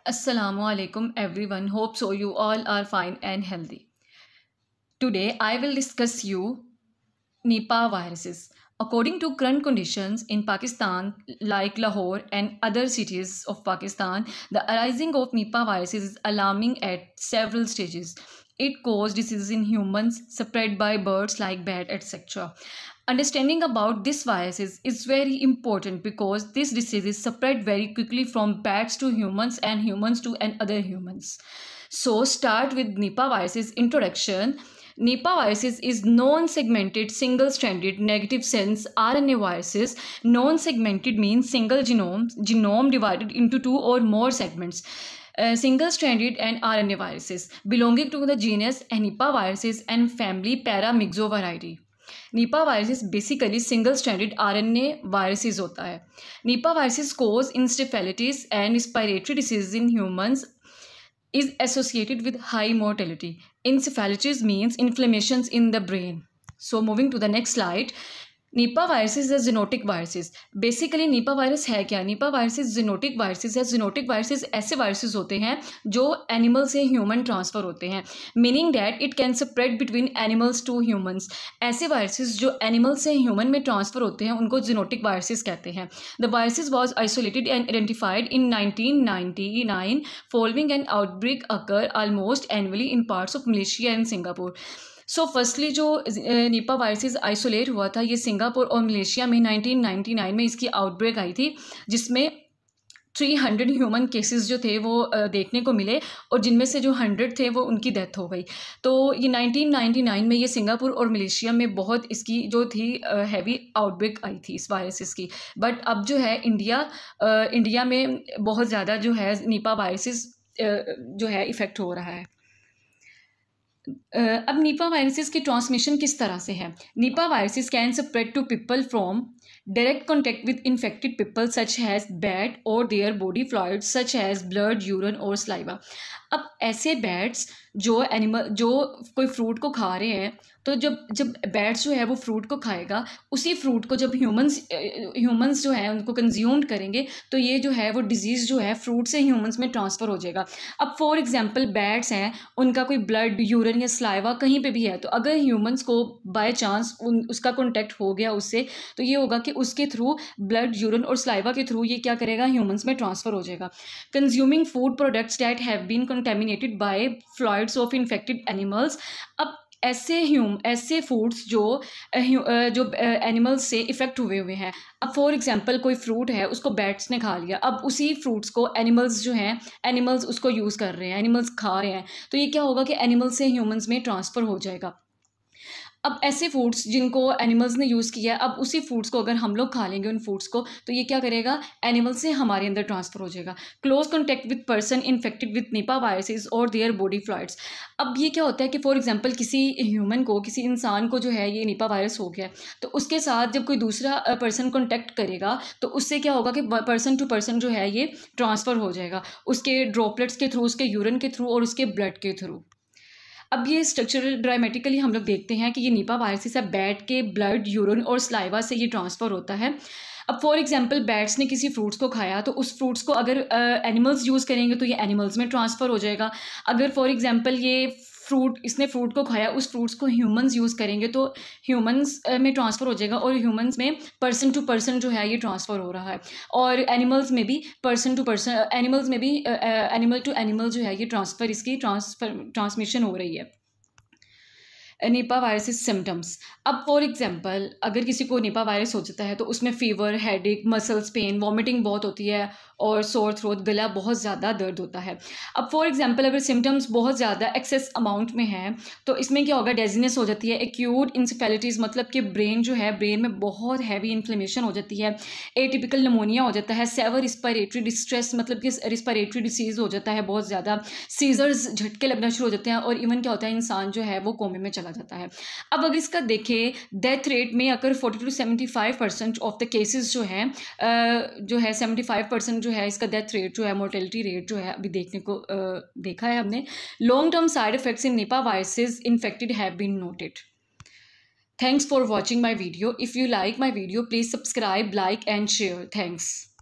Assalamu alaikum everyone. Hope so you all are fine and healthy. Today I will discuss you Nipah viruses. According to current conditions in Pakistan, like Lahore and other cities of Pakistan, the arising of Nipah viruses is alarming at several stages. It causes diseases in humans, spread by birds like bat, etc. Understanding about this viruses is very important because this disease is spread very quickly from bats to humans and humans to other humans. So start with Nipah viruses introduction. Nipah viruses is non-segmented, single-stranded, negative sense RNA viruses. Non-segmented means single genome divided into two or more segments. Single-stranded and RNA viruses belonging to the genus Nipah and family Paramyxoviridae. Nipah viruses basically single-stranded RNA viruses होता है. Nipah viruses cause encephalitis and respiratory diseases in humans is associated with high mortality. Encephalitis means inflammations in the brain. So moving to the next slide. Nipah viruses है zoonotic viruses. Basically Nipah virus है क्या? Nipah viruses zoonotic viruses है. Zoonotic viruses ऐसे viruses होते हैं जो animal से human transfer होते हैं. Meaning that it can spread between animals to humans. ऐसे viruses जो animal से human में transfer होते हैं उनको zoonotic viruses कहते हैं. The viruses was isolated and identified in 1999 following an outbreak occur almost annually in parts of Malaysia and Singapore. So firstly जो निपा वायरसेस आइसोलेट हुआ था ये सिंगापुर और मलेशिया में 1999 में इसकी आउटब्रेक आई थी जिसमें 300 ह्यूमन केसेस जो थे वो देखने को मिले और जिनमें से जो 100 थे वो उनकी डेथ हो गई. तो ये 1999 में ये सिंगापुर और मलेशिया में बहुत इसकी जो थी हैवी आउटब्रेक आई थी इस वायरसेस की. बट अब जो है इंडिया में बहुत ज़्यादा जो है निपा वायरसेस जो है इफ़ेक्ट हो रहा है. अब निपा वायरसेस की ट्रांसमिशन किस तरह से है. Nipah viruses can spread to people from direct contact with infected people such as bat और their body fluids such as blood urine और सलाइवा. अब ऐसे बैट्स जो कोई फ्रूट को खा रहे हैं तो जब बैट्स जो है वो फ्रूट को खाएगा उसी फ्रूट को जब ह्यूमंस जो है उनको कंज्यूम करेंगे तो ये जो है वो डिजीज़ जो है फ्रूट से ह्यूमंस में ट्रांसफ़र हो जाएगा. अब फॉर एग्जांपल बैट्स हैं उनका कोई ब्लड यूरिन या सलाइवा कहीं पे भी है तो अगर ह्यूमंस को बाय चांस उसका कॉन्टैक्ट हो गया उससे तो ये होगा कि उसके थ्रू ब्लड यूरिन और सलाइवा के थ्रू ये क्या करेगा ह्यूमंस में ट्रांसफ़र हो जाएगा. Consuming food products that have been contaminated by fluids of infected animals. अब ऐसे फूड्स जो एनिमल्स से इफ़ेक्ट हुए हैं. अब फॉर एग्जांपल कोई फ्रूट है उसको बैट्स ने खा लिया. अब उसी फ्रूट्स को एनिमल्स उसको यूज़ कर रहे हैं, एनिमल्स खा रहे हैं तो ये क्या होगा कि एनिमल्स से ह्यूमंस में ट्रांसफ़र हो जाएगा. अब ऐसे फूड्स जिनको एनिमल्स ने यूज़ किया अब उसी फूड्स को अगर हम लोग खा लेंगे उन फूड्स को तो ये क्या करेगा एनिमल से हमारे अंदर ट्रांसफ़र हो जाएगा. Close contact with person infected with Nipah viruses और देयर बॉडी फ्लूइड्स. अब ये क्या होता है कि फॉर एग्जांपल किसी इंसान को जो है ये निपा वायरस हो गया तो उसके साथ जब कोई दूसरा पर्सन कॉन्टैक्ट करेगा तो उससे क्या होगा कि पर्सन टू पर्सन जो है ये ट्रांसफ़र हो जाएगा उसके ड्रॉपलेट्स के थ्रू, उसके यूरिन के थ्रू और उसके ब्लड के थ्रू. अब ये स्ट्रक्चरल ड्रामेटिकली हम लोग देखते हैं कि ये निपा वायरसेस है बैट के ब्लड यूरिन और सलाइवा से ये ट्रांसफ़र होता है. अब फॉर एग्जांपल बैट्स ने किसी फ्रूट्स को खाया तो उस फ्रूट्स को अगर एनिमल्स यूज़ करेंगे तो ये एनिमल्स में ट्रांसफ़र हो जाएगा. अगर फॉर एग्जांपल इसने फ्रूट को खाया उस फ्रूट्स को ह्यूमंस यूज़ करेंगे तो ह्यूमंस में ट्रांसफ़र हो जाएगा और ह्यूमंस में पर्सन टू पर्सन जो है ये ट्रांसफ़र हो रहा है. और एनिमल्स में भी person to person animal to animal जो है ये इसकी ट्रांसमिशन हो रही है. Nipah virus symptoms. अब फॉर एग्जांपल अगर किसी को निपा वायरस हो जाता है तो उसमें fever, headache, muscles pain, vomiting बहुत होती है और सोर थ्रोट, गला बहुत ज़्यादा दर्द होता है. अब फॉर एग्जांपल अगर सिम्टम्स बहुत ज़्यादा एक्सेस अमाउंट में हैं तो इसमें क्या होगा डेजीनेस हो जाती है. एक्यूट इंसेफेलिटीज़ मतलब कि ब्रेन में बहुत हैवी इन्फ्लेमेशन हो जाती है. एटिपिकल निमोनिया हो जाता है. सेवर रिस्पायरेटरी डिस्ट्रेस मतलब कि रिस्पायरेटरी डिसीज़ हो जाता है बहुत ज़्यादा. सीजर्स, झटके लगना शुरू हो जाते हैं और इवन क्या होता है इंसान जो है वो कोमे में चला जाता है. अब अगर इसका देखें डेथ रेट में अगर 40 to 75% ऑफ द केसेस जो है 75% जो है इसका डेथ रेट जो है मोर्टेलिटी रेट जो है अभी देखा है हमने. Long term side effects in Nipah viruses infected have been noted. Thanks for watching my video. If you like my video, please subscribe, like and share. Thanks.